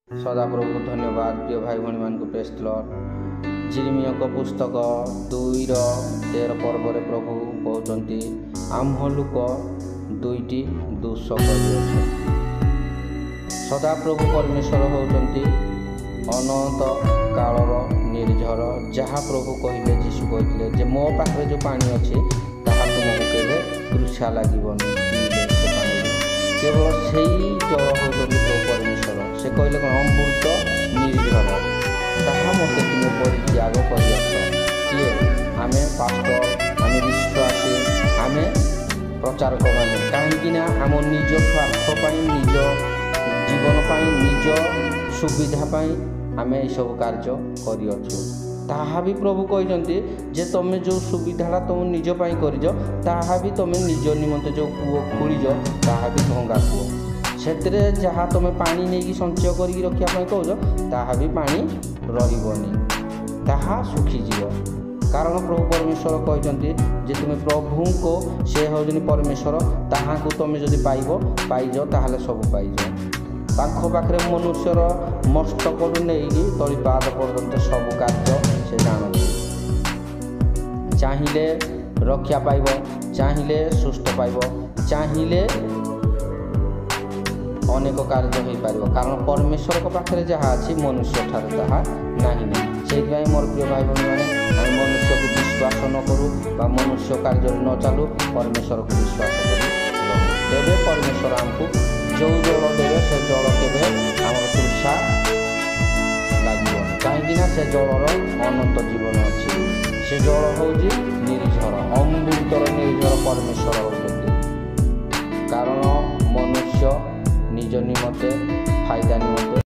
सदाप्रभु धन्यवाद प्रिय भाई भाई मान प्रेस लॉर्ड जिरमिया पुस्तक 2:13 पर्व प्रभु कहते आम्ह लोक दुईटी दोष कर सदाप्रभु परमेश्वर होती अनंत कालर निर्झर जहाँ प्रभु कहले जीशु कहते जे मो पाखे जो पानी अच्छी ताहा तुमको केवे तृषा लगे केवल से जल होती प्रभु परमेश्वर से कहले कौन अमृत निर्झर ताहा मत तुम्हें परित्याग कर किए आम पास्टर आम विश्वासी आम प्रचारक मैंने कहीं आम निज स्वार्थ निज जीवन निज सुविधा आम सब कार्य कर ताहा भी प्रभु कहते जे तुम जो सुविधा तुम निज कर भी तुम निज निमंते जो कूओ खोज ताहा भी भंगा कूओ से जहाँ तुम पानी नहीं संचय कर रखापी कौच ताहा भी पानी रही ताहा सुखीज कारण प्रभु परमेश्वर कहते जे तुम प्रभु को से हूँ परमेश्वर ताहा को तुम जदि पाइज ताहले सब पाइज पाखे मनुष्यर मस्तक नहीं तलीपाद पर्यंत सब कार्य से जानते चाहिए रक्षा पाइब चाहिए सुस्थ पाइब चाहिए अनेक कार्य हो पार कारण परमेश्वर पाखे जहाँ अच्छी मनुष्य ठार ताहा नहीं से मोर प्रिय भाई भाई मैंने मनुष्य को विश्वास न करूँ मनुष्य कार्य न चालू परमेश्वर को विश्वास करें परमेश्वर आमको जो जल देवे से जल के आम तृषा लगे कहीं से जलर अनंत जीवन अच्छी से जल हूँ निर्झर अमृतर निर्झर परमेश्वर होती कारण मनुष्य निज निमते फायदा निमते